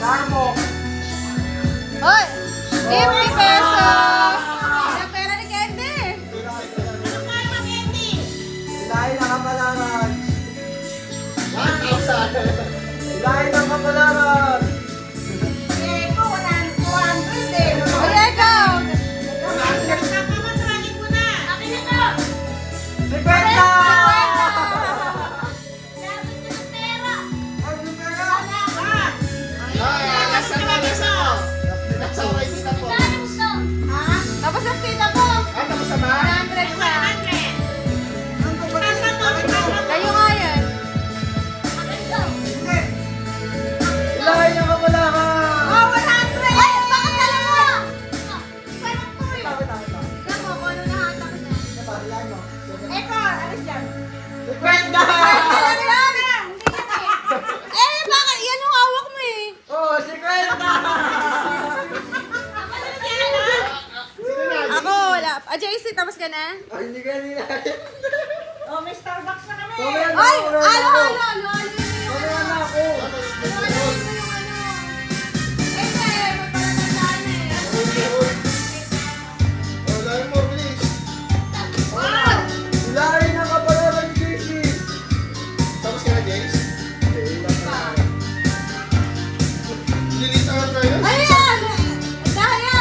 Starbucks. Hoy! 50 pesos! Ang pera ni Candy! Ilahin ang kapalaran. 1,000. Ilahin ang kapalaran. Hoy, ikaw! 50! Tapos ang sita ko! Tapos na ba? 100 na! Kayo nga yan! Ilahin ang kapalaran. Ay! Bakit dalawa? Takot. Tignan mo kung ano nahatak na. Ilahin mo. 50! Alam yan! Eh, bakit? Yan yung hawak mo eh! Oh, 50! Ako, wala. JC, tapos ka na? Ay, hindi ka nilahin. May Starbucks na kami. Ay! Halo! Mamaya na ako. Ilahin mo, bilis. Ilahin ang kapalaran ni JC. Tapos ka na, Jace? Lilitaan tayo. Ayan! Dahaya!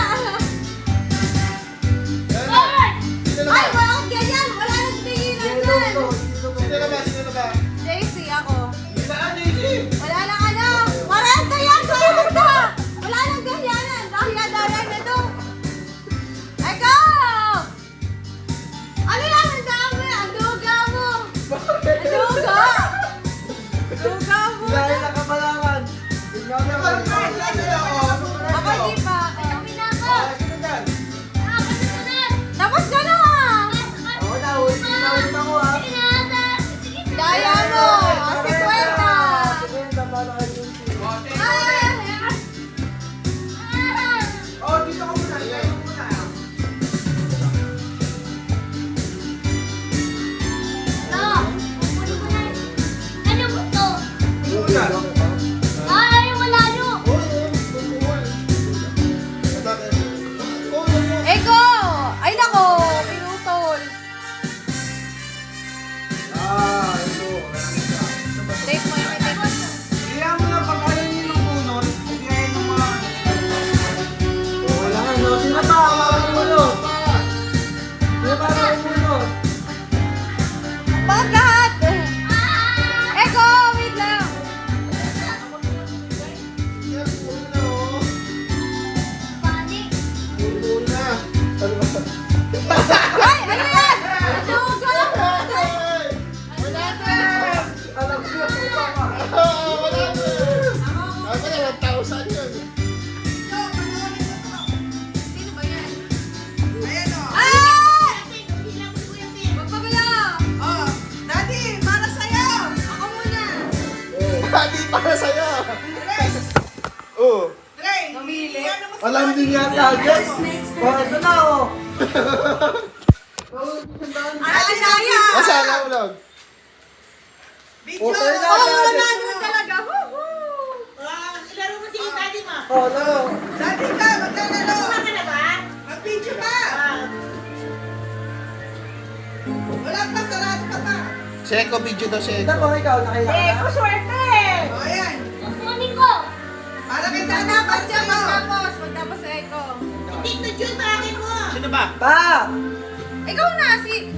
Yan na. Sino na Ay, ba? wala akong ganyan! Wala nang tinginan Yellow dyan! to. Sino na ba? Sino na ba? JC, ako. Litaan, Jace. Wala nang ano! 40 yan! 40! Wala nang ganyanan! Dahaya na to! Ikaw! Ano yan? Ang dami! Ang duga mo! Ang duga! Duga mo! Ilahin ang kapalaran. Tingnan mo. Ako hindi pa ako. Sino dyan? Tapos ka na! Oo, naulit ako ha. Daya mo! 50! 50 para kay JC. Oh, dito ka muna. Ilahin mo muna. Ego! Ay nako! Pinutol! Ito. Take mo yung take mo. Kaya mo na pag ayaw niyo ng bunot, hindi ayaw ng mga... Wala nga, no? Sino ba? Ang bunot? Sino ba ang bunot? Bakit lahat? Ego! Wait lang! Ay! Ano yan? Ano ka? Alam ko na po ba ka? Sino ba yan? Ay! Magpabala! Ako muna! Hindi para sa'yo. Oh. Alam din yata, Jess. Oh, ito na, oh. Ay, Daya! Masala ulog. Oh, sa'yo na, Oh, Jess. nandun talaga! Woohoo! Oh, no. Seko, video daw Ito Seko. mo, ikaw, nakailangan ka? Magtapos siya, magtapos! Magtapos sa Eko. Sino ba? Pa! Ikaw na,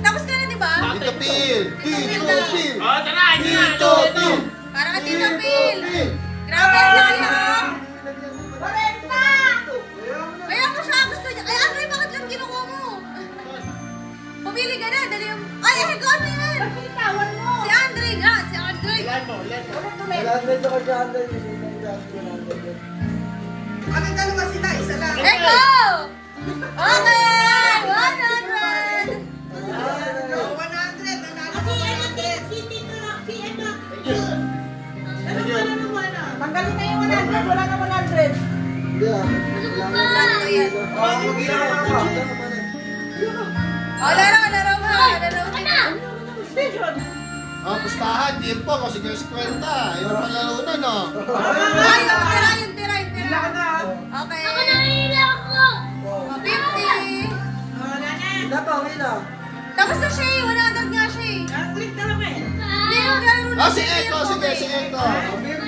tapos ka na, di ba? Tito Phil. Tito Phil. Oh, tara, hindi na. Tito Phil. Para ka Tito Phil! Grabe, ang laki ha! Kaya mo siya gusto niya. Ay, Andre, bakit lang kinukuha mo? Pumili ka na, dali yung... Ay, Eko, ano yan? Si Andre nga, si Andre. Ilan mo, ilan mo. Wala na ito ka dyan, dahil hindi na dyan, wala na dyan. Eko! Okay! 100! Tanggalin na yung 100. Wala na 100. Hindi ah. Sakto yan. Oh, mag-ilang ka. O, laro mo. Laro mo. Station. Oh, pustahan, tempo, kasi 50. Yung palaro na, no? Ay, yung tira. Hila ka na ha. Okay. Ako nahihila ako. Oh, 50. Hila pa, hila. Tapos na siya eh. 100 nga siya eh. Click na naman eh. Hindi, maglalaro na Ah, si siya, Eko, yung sige, okay. si Eko. Oh, 50.